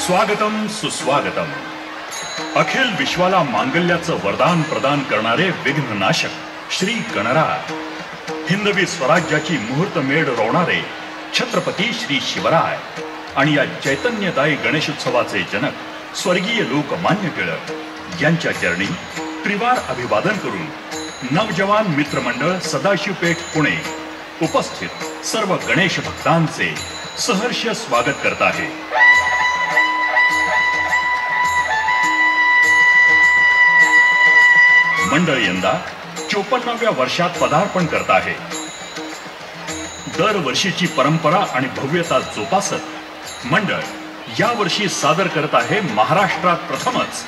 स्वागतम सुस्वागतम. अखिल विश्वाला मांगल्याचं वरदान प्रदान करणारे विघ्ननाशक श्री गणराय, हिंदवी स्वराज्याची मुहूर्तमेढ रोवणारे छत्रपती श्री शिवराय आणि या चैतन्यदायी गणेशोत्सवाचे जनक स्वर्गीय लोकमान्य टिळक यांच्या चरणी त्रिवार अभिवादन करून नवजवान मित्रमंडळ सदाशिवपेठ पुणे उपस्थित सर्व गणेश भक्तांचे सहर्ष स्वागत करत आहे. मंडळ यंदा 54व्या वर्षात पदार्पण करत आहे. दरवर्षीची परंपरा आणि भव्यता जोपासत मंडळ यावर्षी सादर करत आहे महाराष्ट्रात प्रथमच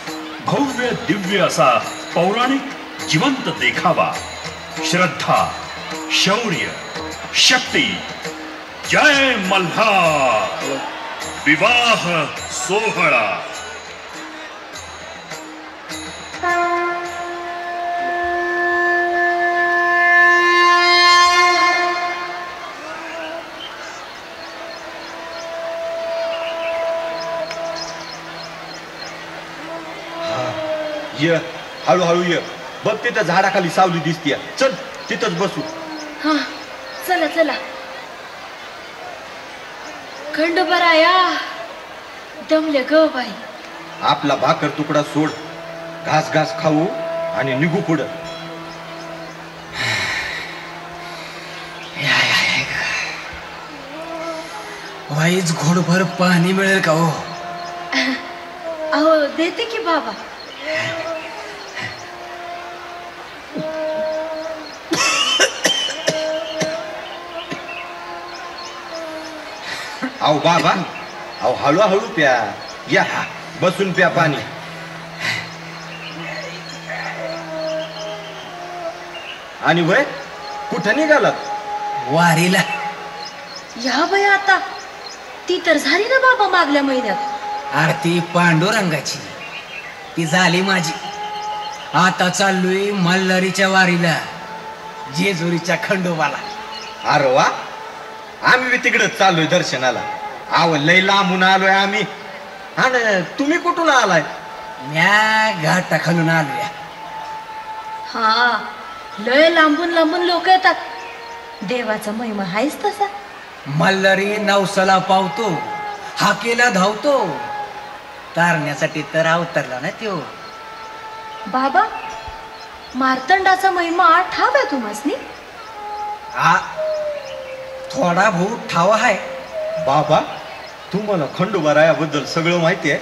भव्य दिव्य असा पौराणिक जिवंत देखावा. श्रद्धा, शौर्य, शक्ती, जय मल्हार, विवाह सोहळा. ये हळूहळू ये. बघ तिथं झाडाखाली सावली दिसतीये. चल तिथंच बसू. हा चला चला. खंडोबाराया दमले ग बाई. आपला भाकर तुकडा सोड, घास घास खाऊ आणि निघू पुढं. वाईच घोडभर पाणी मिळेल का हो? अहो देते की बाबा. अहो बाबा, अहो हळूहळू प्या. या बसून प्या पाणी. आणि वय कुठं निघालात? वारीला. या बाई आता ती तर झाली ना बाबा मागल्या महिन्यात. आरती पांडुरंगाची ती झाली माझी. आता चाललोय मल्हारीच्या वारीला, जेजुरीच्या खंडोबाला. अरे वा, आम्ही तिकडच चाललोय दर्शनाला. आव लय लांबून आलोय आम्ही. आणि तुम्ही कुठून आलाय? म्या घाटाखालून आलोय. हा लय लांबून लांबून लोक येतात. देवाचा महिमा हायच तसा. मल्हारी नवसाला पावतो, हाकेला धावतो. तारण्यासाठी तर अवतरला ना त्यो. बाबा मार्तंडाचा महिमा ठाव आहे तुम्हासनी? थोडा बहुत ठाव आहे. बाबा तुम्हाला खंडोबारायाबद्दल सगळं माहिती आहे?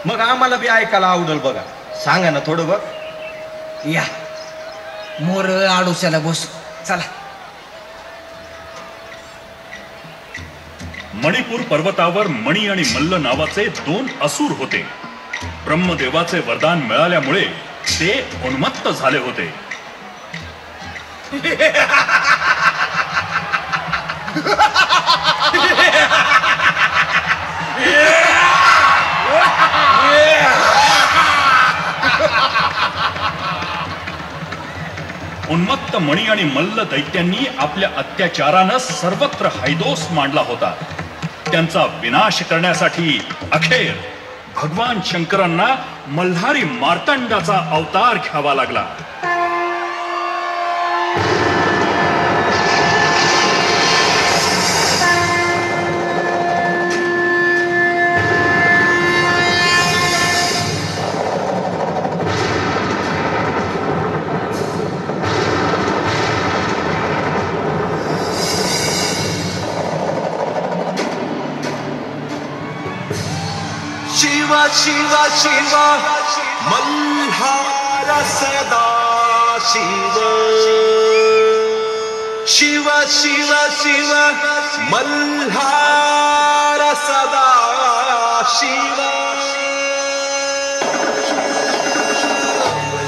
मग आम्हाला बी ऐकायला आवडेल बघा. सांगा ना थोडं बघ. या मोर आडोशाला बसू. चला. मणिपूर पर्वतावर मणी आणि मल्ल नावाचे 2 असुर होते. ब्रह्मदेवाचे वरदान मिळाल्यामुळे ते उन्मत्त झाले होते. उन्मत्त मणी आणि मल्ल दैत्यांनी आपल्या अत्याचारानं सर्वत्र हैदोस मांडला होता. त्यांचा विनाश करण्यासाठी अखेर भगवान शंकरांना मल्हारी मार्तंडाचा अवतार घ्यावा लागला. शिवा शिवा शिवा मल्हार सदा शिव. शिवा शिवा शिवा मल्हार सदा शिव.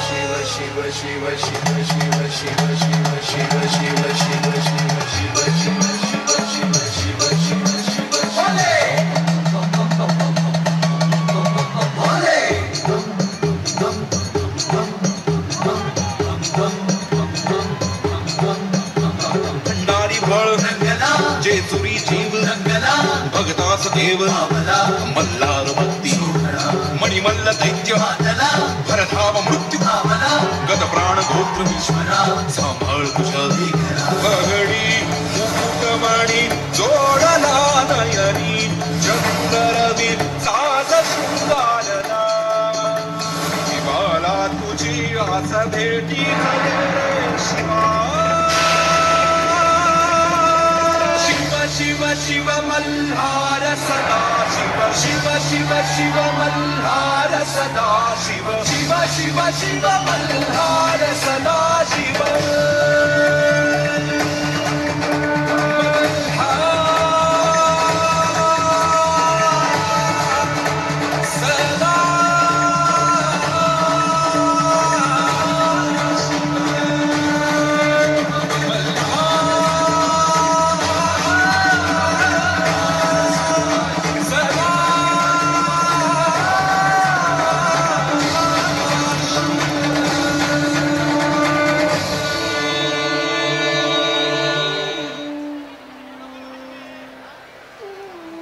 शिव शिव शिव शिव शिव शिव शिव शिव शिव शिव शिव शिव शिव जेजुरी जीव भगतास देव मल्हार विश्वरा सांभाळ तुझ्या लेकरा पगडी मुकुटमणी जोडला नयनी चंद्रवी साज शृंगारला शिवाला तुझी आस भेटी झाले शिवा शिव शिव शिव मल्हार सदा शिव शिव शिव शिव मल्हार सदा शिव शिव शिव शिव मल्हार सदा शिव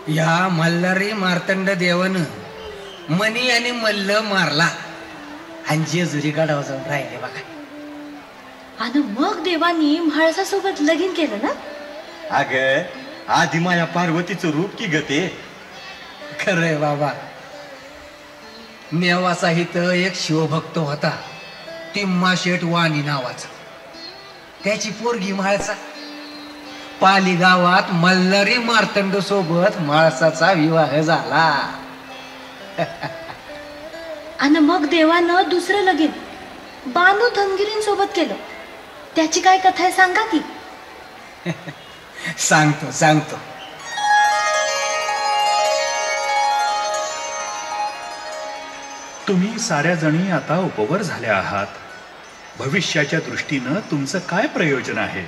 या मल्हारी मार्तंड देवानं मनी आणि मल्ल मारला आणि जेजुरी गडावर जाऊन राहिले बघा. आणि मग देवानी म्हाळसासोबत लगीन केलं ना. अग आधी माया पार्वतीचं रूप की गते. खरंय बाबा. नेवासा इथं एक शिवभक्त होता तिम्मा शेठ वाणी नावाचा. त्याची पोरगी म्हाळसा. पाली गावात मल्हारी मार्तंड सोबत म्हाळसाचा विवाह झाला. आणि मग देवानं दुसरं लगीन बानू धनगिरींसोबत केलं. त्याची काय कथा आहे सांगा की. सांगतो सांगतो. तुम्ही साऱ्या जणी आता उपवर झाल्या आहात. भविष्याच्या दृष्टीनं तुमचं काय प्रयोजन आहे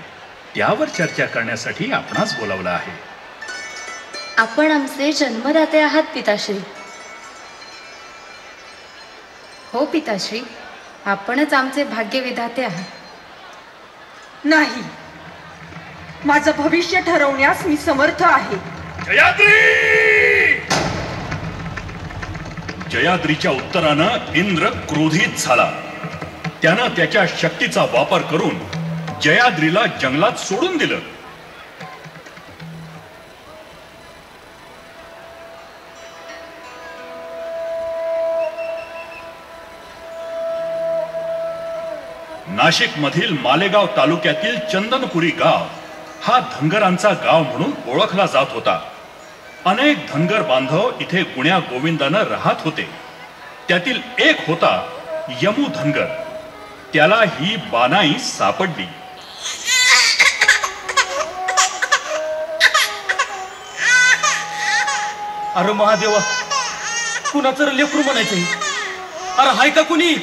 त्यावर चर्चा करण्यासाठी आपणास बोलावलं आहे. आपण आमचे जन्मदाते आहात पिताश्री. हो पिताश्री, आपणच आमचे भाग्यविधाते आहात. नाही, माझं भविष्य ठरवण्यास मी समर्थ आहे. जयाद्री! जयाद्रीच्या उत्तरानं इंद्र क्रोधित झाला. त्यानं त्याच्या शक्तीचा वापर करून जयाद्रीला जंगलात सोडून दिलं. नाशिक मधील मालेगाव तालुक्यातील चंदनपुरी गाव हा धनगरांचा गाव म्हणून ओळखला जात होता. अनेक धनगर बांधव इथे गुण्या गोविंदानं राहत होते. त्यातील एक होता यमू धनगर. त्याला ही बानाई सापडली. अरे महादेवा, कुणाचं लेकरू म्हणायचंय. अरे हाय का कुणी?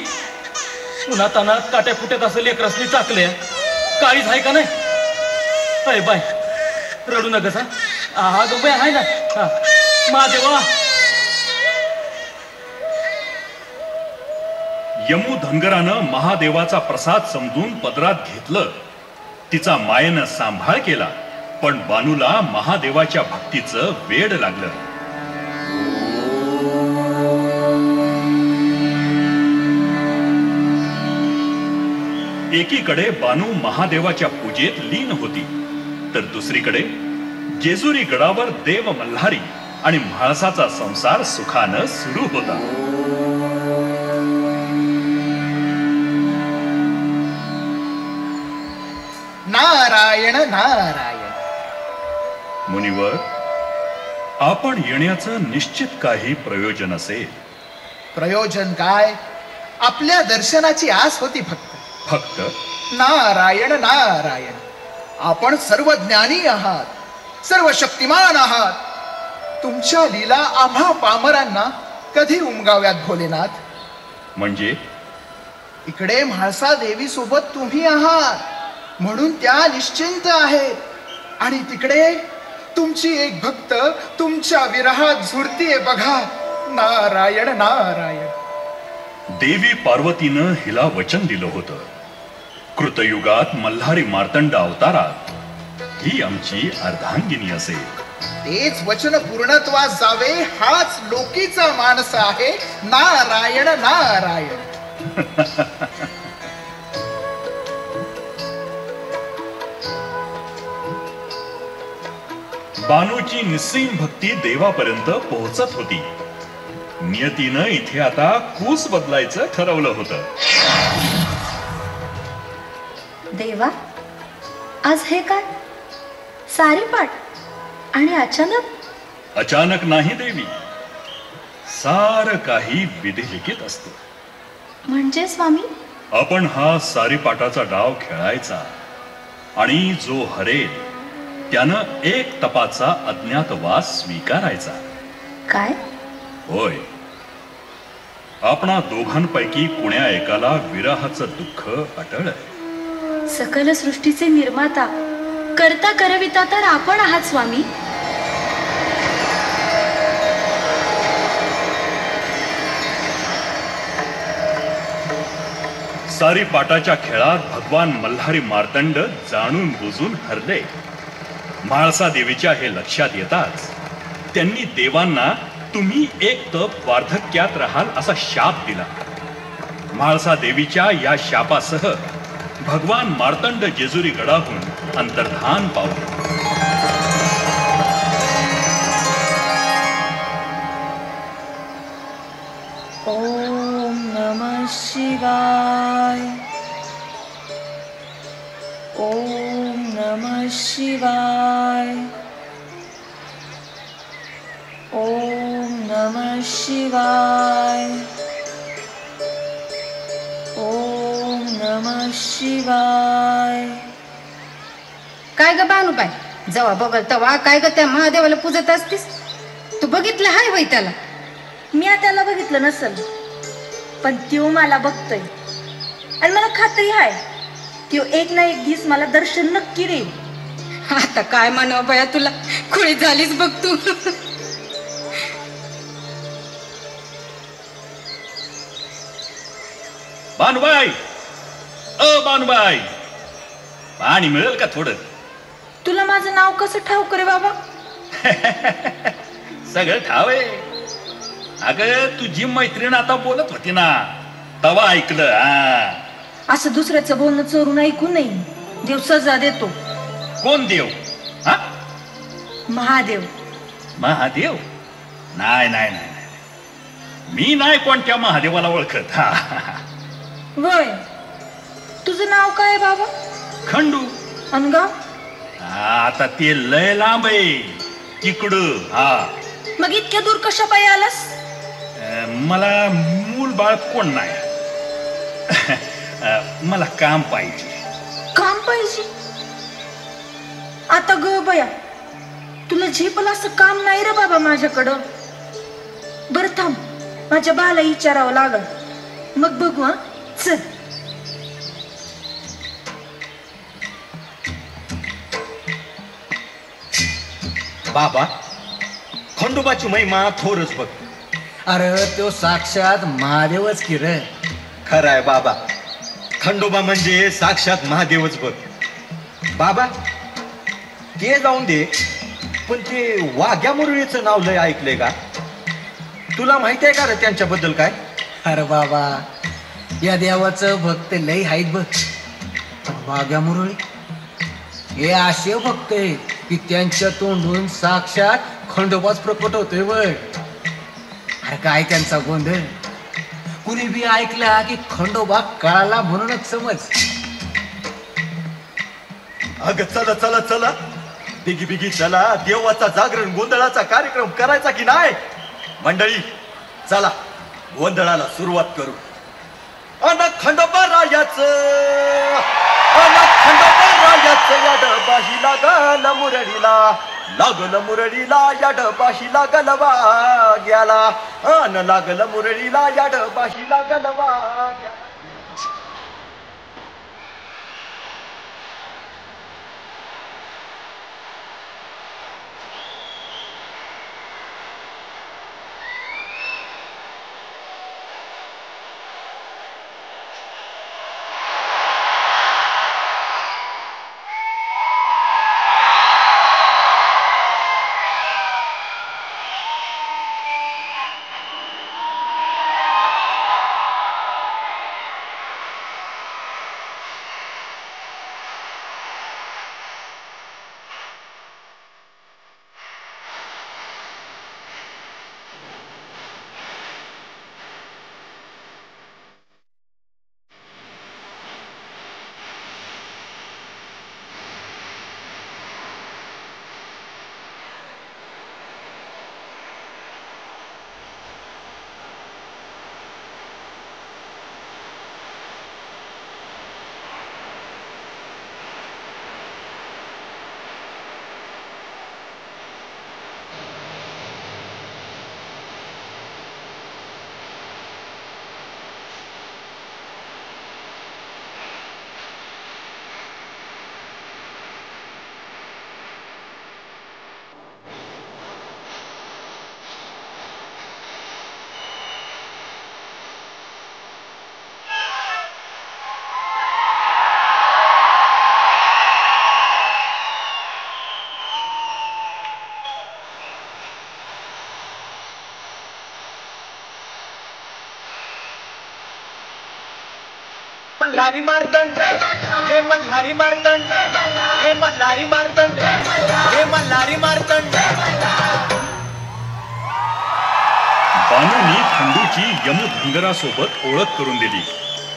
पुन्हा तानात काट्या फुट्यात असं लेकरसनी चाकल्या. काळीच हाय का नाही? अरे बाय, रडू नकस. हा गो बाय हाय ना. महादेवा. यमू धनगरानं महादेवाचा प्रसाद समजून पदरात घेतलं. तिचा मायेनं सांभाळ केला. पण बानूला महादेवाच्या भक्तीचं वेड लागलं. एकीकडे बानू महादेवाच्या पूजेत लीन होती, तर दुसरीकडे जेजुरी गडावर देव मल्हारी आणि म्हाळसाचा संसार सुखानं सुरू होता. नारायण नारायण. मुनिवर, आपण येण्याचं निश्चित काही प्रयोजन असेल. प्रयोजन काय? आपल्या दर्शनाची आस होती फक्त. फक्त? नारायण नारायण. आपण सर्व ज्ञानी आहात, सर्व शक्तिमान आहात. तुमच्या लीला आम्हा पामरांना कधी उमगाव्यात भोलेनाथ? म्हणजे इकडे म्हाळसा देवी सोबत तुम्ही आहात म्हणून त्या निश्चिंत आहेत, आणि तिकडे तुमची एक भक्त तुमच्या विरहात झुरतीये बघा. नारायण नारायण. देवी पार्वतीनं हिला वचन दिलं होतं, कृतयुगात मल्हारी मार्तंड अवतारात ही आमची अर्धांगिनी असेल. तेच वचन पूर्णत्वास जावे हाच लोकीचा मानस आहे. नारायण नारायण. बानूची निस्सीम भक्ती देवापर्यंत पोहोचत होती. नियतीनं इथे आता कूस बदलायचं ठरवलं होतं. देवा, आज हे काय सारीपाट आणि अचानक? अचानक नाही देवी, सारं काही विधिलिखित असतं. म्हणजे स्वामी? आपण हा सारीपाटाचा डाव खेळायचा आणि जो हरेल त्यानं एक तपाचा अज्ञातवास स्वीकारायचा. काय? होय, आपणा दोघांपैकी कुण्या एकाला विरहाचं दुःख अटळ आहे. सकल सृष्टीचे निर्माता, करता करविता तर आपण आहात स्वामी. सारीपाटाच्या खेळात भगवान मल्हारी मार्तंड जाणून बुजून हरले. म्हाळसा देवीच्या हे लक्षात येताच त्यांनी देवांना तुम्ही एक तप वार्धक्यात राहाल असा शाप दिला. म्हाळसा देवीच्या या शापासह भगवान मार्तंड जेजुरी गडाहून अंतर्धान पावले. ओम नमः शिवाय. ओम नमः शिवाय. ओम नमः शिवाय. ओम नमः शिवाय. काय ग बानूबाई, जेव्हा बघल तेव्हा काय ग त्या महादेवाला पूजत असतीस? तू बघितलं हाय वय त्याला? मी त्याला बघितलं नसल, पण त्यो मला बघतोय आणि मला खात्री आहे त्यो एक ना एक दिवस मला दर्शन नक्की देईल. आता काय म्हणावं बाया तुला, खुळी झालीच बघ तू. बानुबाई, अ बानुबाई, पाणी मिळेल का थोडं? तुला माझं नाव कसं ठाऊक रे बाबा? सगळं ठाव आहे. अगं तुझी मैत्रीण आता बोलत होती ना, तवा ऐकलं. असं दुसऱ्याचं बोलणं चोरून ऐकू नये, देव सजा देतो. कोण देव? हा, महादेव. महादेव? नाही नाही नाही, मी नाही कोणत्या महादेवाला ओळखत. हा, वय, तुझं नाव काय आहे बाबा? खंडू. अनगाव? आता ते लय लांब आहे तिकडं. हा, मग इतक्या दूर कशा पायी आलास? मला मूल बाळ कोण नाही. मला काम पाहिजे. काम पाहिजे? आता ग बया, तुला झेपल असं काम नाही रे बाबा माझ्याकडं. बरं थांब, माझ्या बाला विचारावं लागल, मग बघू. हा, चल. बाबा, खंडोबाची महिमा थोरच बघ. अरे तो साक्षात महादेवच की रे. खरं आहे बाबा, खंडोबा म्हणजे साक्षात महादेवच बघ. बाबा, ते जाऊन दे, पण ते वाघ्या मुरळीचं नाव लय ऐकलंय का? तुला माहिती आहे का रे त्यांच्याबद्दल काय? अरे बाबा, या देवाचं भक्त लय आहेत बघ. पण वाघ्या मुरळी हे असे भक्त आहेत की त्यांच्या तोंडून साक्षात खंडोबाच प्रकट होतोय बघ. अरे काय त्यांचा गोंधळ, कुणी बी ऐकला की खंडोबा कळाला म्हणूनच समज. अग चला चला चला, बिगी बिगी चला, देवाचा जागरण गोंधळाचा कार्यक्रम करायचा की नाही? मंडळी चला, गोंधळाला सुरुवात करू. अन खंडोबा रायाचं, अन खंडोबा रायाचं या डबाही लागल मुरळीला, लागल मुरळीला या डबाही लागल वाग्याला, अन लागल मुरळीला या डबाही लागल वाग्याला. मल्हारी मार्तंड हे मल्हारी मार्तंड हे मल्हारी मार्तंड हे मल्हारी मार्तंड. बानूनी खंडूची यमधनगरासोबत ओळख करून दिली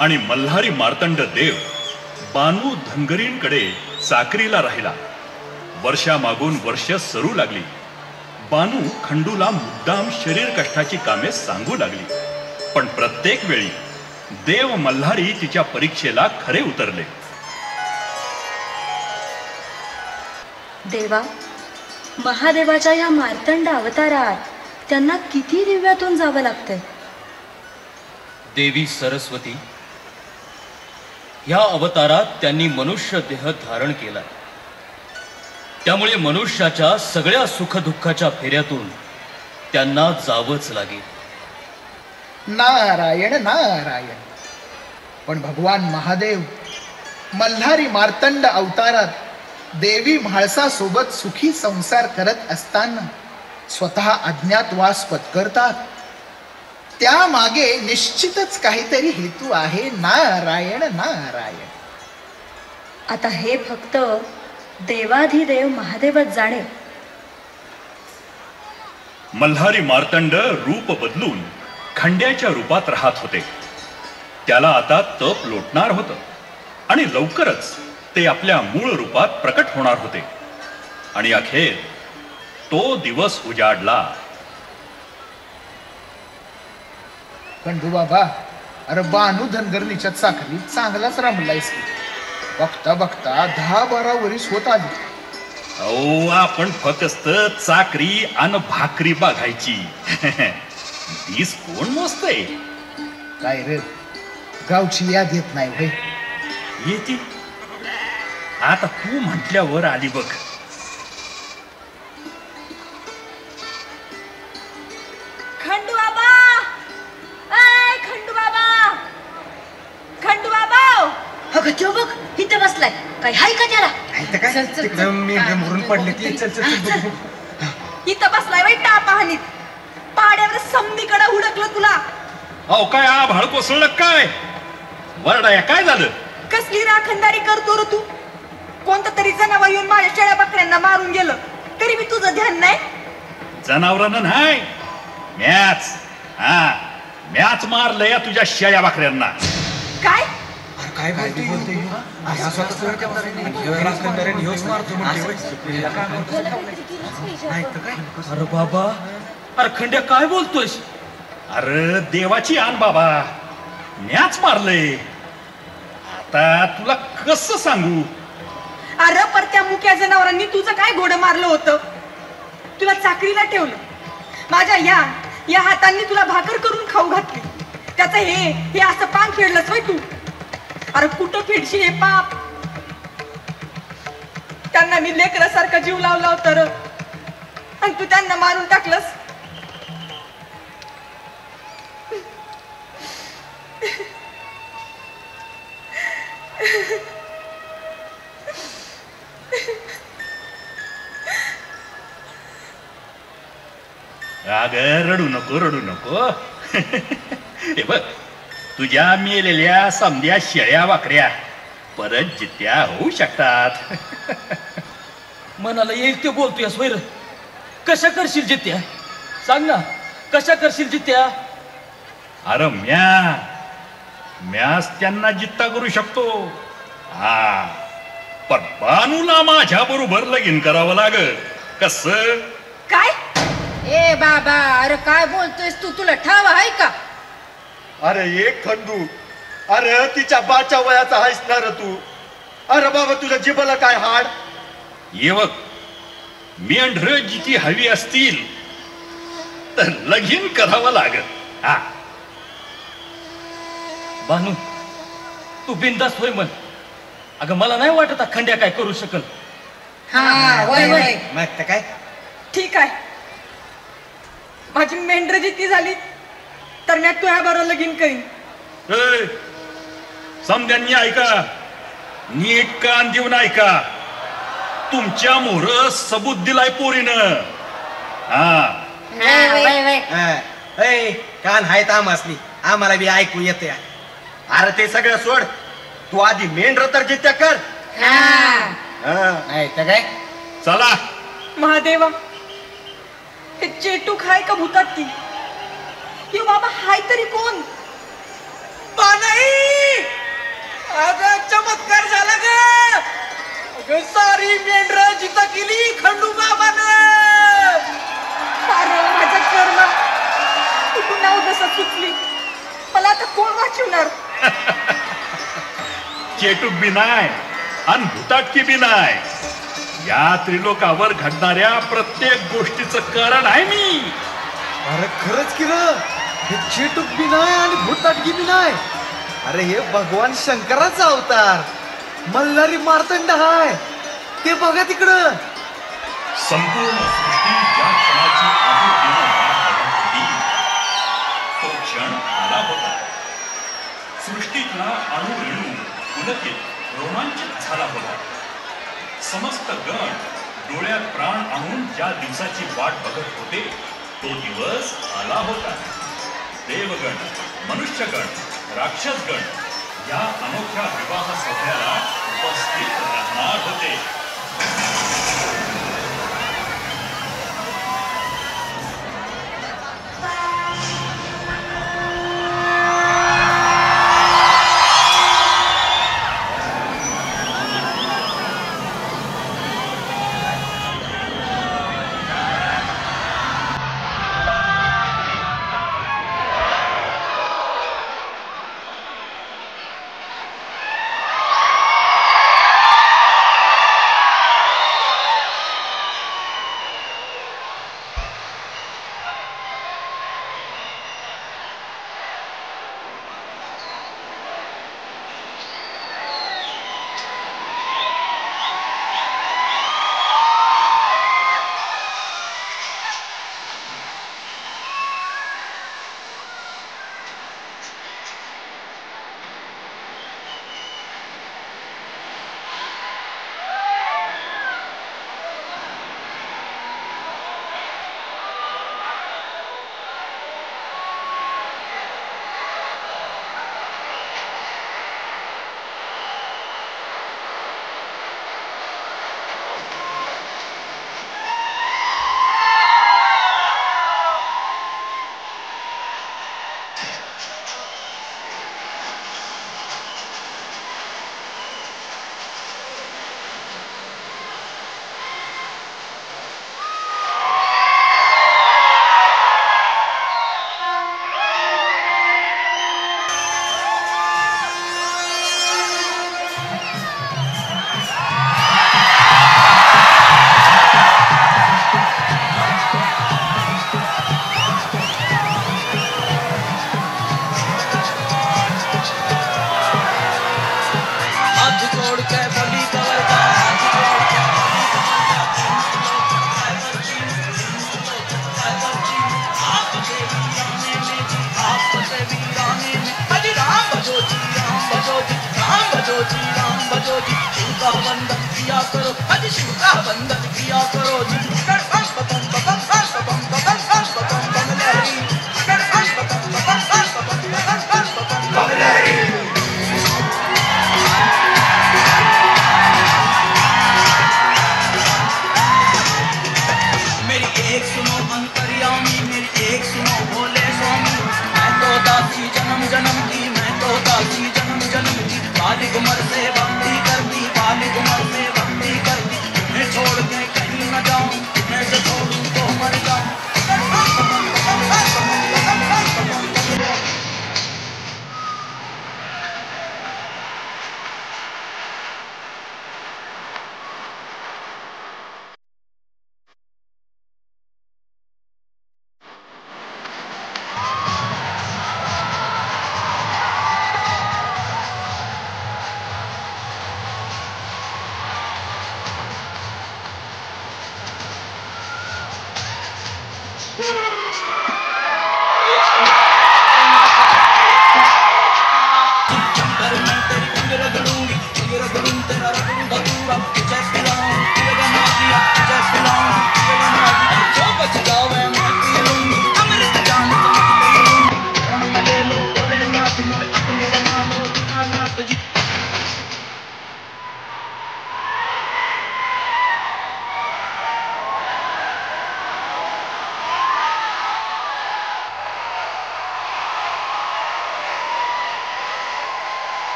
आणि मल्हारी मार्तंड देव बानू धनगरींकडे चाकरीला राहिला. वर्षामागून वर्ष सरू लागली. बानू खंडूला मुद्दाम शरीर कष्टाची कामे सांगू लागली, पण प्रत्येक वेळी देव मल्हारी तिच्या परीक्षेला खरे उतरले. देवा, महादेवाच्या या मार्तंड अवतारात त्यांना किती दिव्यातून जावं लागतंय. देवी सरस्वती या अवतारात त्यांनी मनुष्य देह धारण केला. त्यामुळे मनुष्याच्या सगळ्या सुखदुःखाच्या फेऱ्यातून त्यांना जावंच लागेल. नारायण नारायण. पण भगवान महादेव मल्हारी मार्तंड अवतारात देवी म्हाळसासोबत सुखी संसार करत असताना स्वतः अज्ञातवास पत्करतात. त्यामागे निश्चितच काहीतरी हेतू आहे. नारायण नारायण. आता हे फक्त देवाधिदेव महादेवच जाणे. मल्हारी मार्तंड रूप बदलून खंड्याच्या रूपात राहत होते. त्याला आता तप लोटणार होतं आणि लवकरच ते आपल्या मूळ रूपात प्रकट होणार होते. आणि अखेर तो दिवस उजाडला. खंडू बाबा, अरे बानू धनगरणीच्या चाकरीत चांगलाच रमलायस. बघता बघता 10-12 वर्ष होत आली. अहो, आपण फक्त चाकरी आणि भाकरी बघायची. तीस कोण मोजतय? काय रे, गावची याद येत नाही भाई. येते आता तू म्हटल्यावर आली बघ. खंडू बाबा, ऐ खंडू बाबा, खंडू बाबा. अगं तो बघ, इथं बसलाय. काय हाय का त्याला? इथं बसलाय बाई टापाहानीत. पाड्यावर समनीकडे हुडकलं तुला. अहो, काय आभाळ कोसळलं काय? वरडाया काय झालं? कसली राखणदारी करतो रे तू? कोणतं तरी जनावर येऊन माझ्या शेळ्या बकऱ्यांना मारून गेलं तरी मी तुझं ध्यान नाही. जनावरांना नाही, मॅच मारलं या तुझ्या शेळ्या बकऱ्यांना. काय काय बोलतोय? अरे बाबा, अरे खंड्या काय बोलतोयस? अरे देवाची आण बाबा, मॅच मारलंय. आता तुला कसं सांगू? अरे पर त्या मुक्या जनावरांनी तुझं काय घोडं मारलं होतं? तुला चाकरीला ठेवलं. माझ्या या हातांनी तुला भाकर करून खाऊ घातली. त्याचं हे असं पान फेडलंच होय तू? अरे कुठं फेडशी हे पाप? त्यांना मी लेकरासारखा जीव लावला होता र, आणि तू त्यांना मारून टाकलंस. अगं रडू नको, रडू नको. हे बघ, तुझ्या मेलेल्या समध्या शेळ्या वाकऱ्या परत जित्या होऊ शकतात. मनाला येईल ते बोलतोय स्वैर. कशा करशील जित्या? सांग ना, कशा करशील जित्या? अरे म्याच त्यांना जित्ता करू शकतो. पण बानूला माझ्या बरोबर लगीन करावं लागल. कस काय? ए बाबा, अरे काय बोलतोयस तू? तुला ठाव आहे का? अरे एक खंडू, अरे तिच्या बाच्या वयाचा आहेस ना रे तू. अरे बाबा, तुझ्या जिबाला काय हाड? ये बघ, मेंढर जिती हवी असतील तर लगीन करावं लागल. बानू, तू बिंदास होय म्हण. अगं मला नाही वाटत खंड्या काय करू शकल. हा वय वय. मग काय? ठीक आहे, माझी मेंढर जिती झाली तर मी तुझ्या बरोबर लगीन करीन. समद्यांनी ऐका, नीट कान देऊन ऐका. तुमच्या मोहर सबूत दिलाय पोरीनं. कान हायत आमासनी, आम्हाला बी ऐकू येते. अरे ते सगळं सोड. तू आधी मेंढर तर जित्या कर. नाही तर काय. चला. महादेवा, हे चेटूक हाय का भूतात ती? ये बाबा हाय तरी कोण? अगं चमत्कार झाला ग. अगं सारी मेंढर जिता केली खंडू बाबानं. अरे माझं कर्म, कुठून नाव कसं सुटली. मला आता कोण वाचवणार? चेटूक बी नाय आणि भुताटकी बी नाय. या त्रिलोकावर घडणाऱ्या प्रत्येक गोष्टीचं कारण आहे मी. अरे खरंच की र, हे चेटूक बी नाही आणि भूताटकी बी नाही. अरे हे भगवान शंकराचा अवतार मल्हारी मार्तंड हाय. ते बघा तिकडं. संपूर्ण सृष्टी ज्या क्षणाची आहुतीनं वाट होती, तो क्षण आला होता. सृष्टीतला अणुरेणू पुलकित रोमांचित झाला होता. समस्त गण डोळ्यात प्राण आणून ज्या दिवसाची वाट बघत होते, तो दिवस आला होता. देवगण, मनुष्यगण, राक्षसगण या अनोख्या विवाह सोहळ्याला उपस्थित राहणार होते.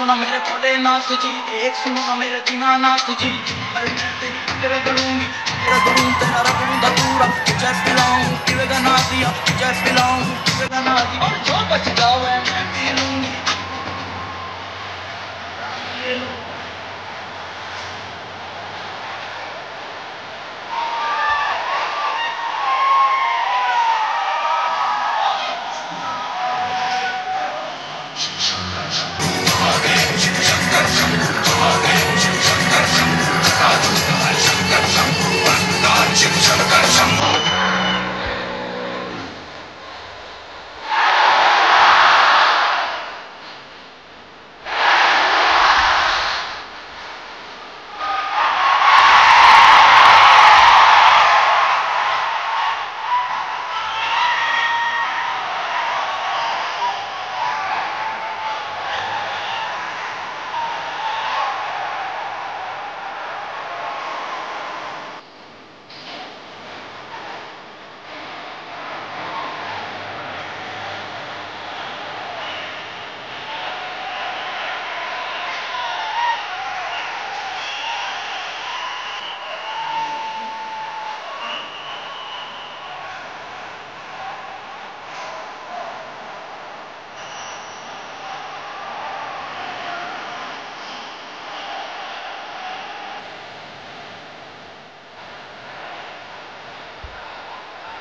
सुनो ना मेरे भोलेनाथ जी, एक सुनो ना मेरे दीनानाथ जी। तेरे करूंगी तेरा करूं तेरा रखूं धतूरा, तुझे पिलाऊं पीवेगा ना दिया, तुझे पिलाऊं पीवेगा ना दिया, और जो बच जावे मैं पी लूंगी।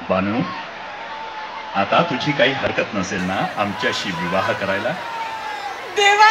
बानू, आता तुझी काही हरकत नसेल ना आमच्याशी विवाह करायला? देवा,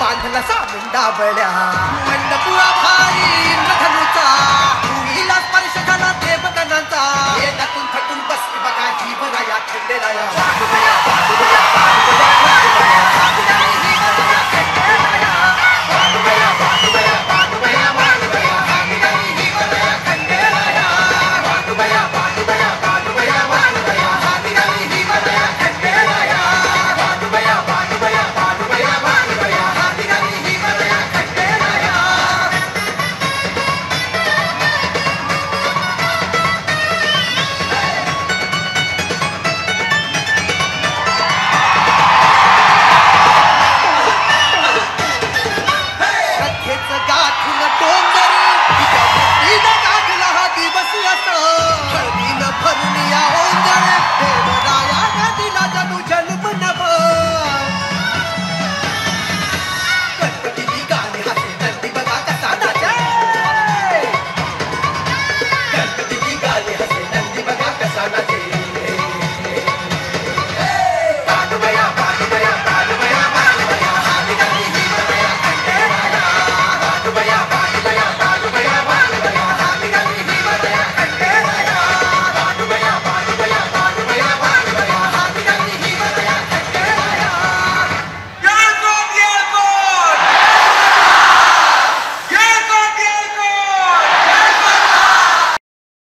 बांधला साबून डाबड्या मंडपुळा भारी इंद्रधनुचा भूमीला स्पर्श झाला देवगणांचा वेदातून थटून बसली बघा ही बघा या खंडेराया